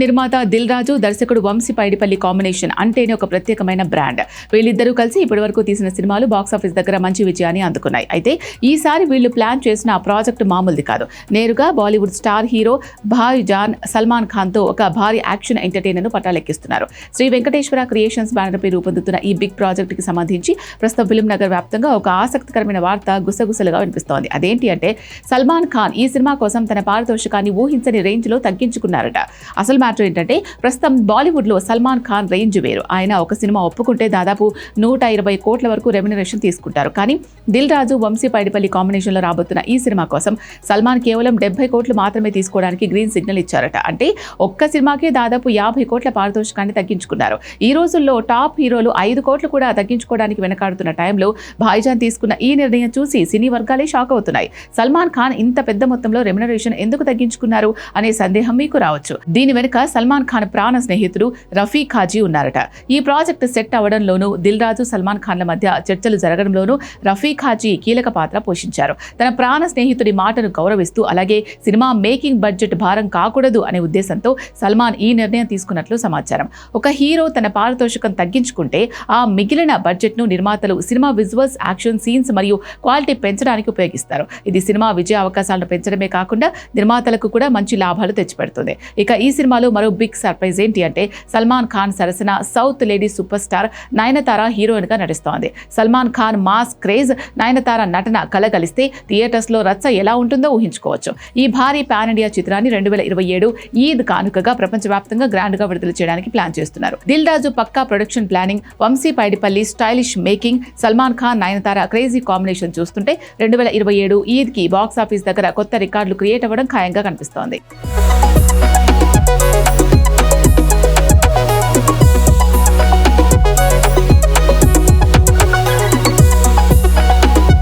నిర్మాత దిల్ రాజు, దర్శకుడు వంశీ పైడిపల్లి కాంబినేషన్ అంటేనే ఒక ప్రత్యేకమైన బ్రాండ్. వీళ్ళిద్దరూ కలిసి ఇప్పటివరకు తీసిన సినిమాలు బాక్సాఫీస్ దగ్గర మంచి విజయాన్ని అందుకున్నాయి. అయితే ఈసారి వీళ్ళు ప్లాన్ చేసిన ఆ ప్రాజెక్ట్ మామూలుది కాదు. నేరుగా బాలీవుడ్ స్టార్ హీరో భాయ్ జాన్ సల్మాన్ ఖాన్ తో ఒక భారీ యాక్షన్ ఎంటర్టైనర్ ను పట్టాలెక్కిస్తున్నారు. శ్రీ వెంకటేశ్వర క్రియేషన్స్ బ్యానర్ పై రూపొందుతున్న ఈ బిగ్ ప్రాజెక్ట్ కి సంబంధించి ప్రస్తుతం ఫిల్మ్ నగర్ వ్యాప్తంగా ఒక ఆసక్తికరమైన వార్త గుసగుసలుగా వినిపిస్తోంది. అదేంటి అంటే సల్మాన్ ఖాన్ ఈ సినిమా కోసం తన పారితోషికాన్ని ఊహించని రేంజ్ లో తగ్గించుకున్నారట. అసలు మ్యాటర్ ఏంటంటే ప్రస్తుతం బాలీవుడ్ లో సల్మాన్ ఖాన్ రేంజ్ వేరు. ఆయన ఒక సినిమా ఒప్పుకుంటే దాదాపు 120 కోట్ల వరకు రెమ్యునరేషన్ తీసుకుంటారు. కానీ దిల్ రాజు, వంశీ పైడిపల్లి కాంబినేషన్ లో రాబోతున్న ఈ సినిమా కోసం సల్మాన్ కేవలం 70 కోట్లు మాత్రమే తీసుకోవడానికి గ్రీన్ సిగ్నల్ ఇచ్చారట. అంటే ఒక్క సినిమాకే దాదాపు 50 కోట్ల పారితోషికాన్ని తగ్గించుకున్నారు. ఈ రోజుల్లో టాప్ హీరోలు 5 కోట్లు కూడా తగ్గించుకోవడానికి వెనకాడుతున్న టైంలో భాయిజాన్ తీసుకున్న ఈ నిర్ణయం చూసి సినీ వర్గాలే షాక్ అవుతున్నాయి. సల్మాన్ ఖాన్ ఇంత పెద్ద మొత్తంలో రెమ్యునరేషన్ ఎందుకు తగ్గించుకున్నారు అనే సందేహం మీకు రావచ్చు. దీని వెనుక సల్మాన్ ఖాన్ ప్రాణ స్నేహితుడు రఫీ ఖాజీ ఉన్నారట. ఈ ప్రాజెక్ట్ సెట్ అవ్వడంలోనూ దిల్ రాజు, సల్మాన్ ఖాన్ల మధ్య చర్చలు జరగడంలోనూ రఫీ ఖాజీ కీలక పాత్ర పోషించారు. తన ప్రాణ స్నేహితుడి మాటను గౌరవిస్తూ అలాగే సినిమా మేకింగ్ బడ్జెట్ భారం కాకూడదు అనే ఉద్దేశంతో సల్మాన్ ఈ నిర్ణయం తీసుకున్నట్లు సమాచారం. ఒక హీరో తన పారితోషికం తగ్గించుకుంటే ఆ మిగిలిన బడ్జెట్ ను నిర్మాతలు సినిమా విజువల్స్, యాక్షన్ సీన్స్ మరియు క్వాలిటీ పెంచడానికి ఉపయోగిస్తారు. ఇది సినిమా విజయ అవకాశాలను పెంచడమే కాకుండా నిర్మాతలకు కూడా మంచి లాభాలు తెచ్చిపెడుతుంది. ఇక ఈ సినిమాలో మరో బిగ్ సర్ప్రైజ్ ఏంటి అంటే సల్మాన్ ఖాన్ సరసన south lady super star Nayanthara heroine గా నటిస్తోంది. సల్మాన్ ఖాన్ మాస్ క్రేజ్, నయనతార నటన కలగలిస్తే థియేటర్స్ లో రచ్చ ఎలా ఉంటుందో ఊహించుకోవచ్చు. ఈ భారీ పాన్ ఇండియా చిత్రాన్ని 2027 ఈద్ కానుకగా ప్రపంచవ్యాప్తంగా గ్రాండ్ గా విడుదల చేయడానికి ప్లాన్ చేస్తున్నారు. దిల్ రాజు పక్కా production planning, Vamshi Paidipally stylish making, Salman Khan Nayanthara crazy combination చూస్తుంటే 2027 ఈద్ కి బాక్సాఫీస్ దగ్గర కొత్త రికార్డులు క్రియేట్ అవ్వడం ఖాయంగా కనిపిస్తోంది.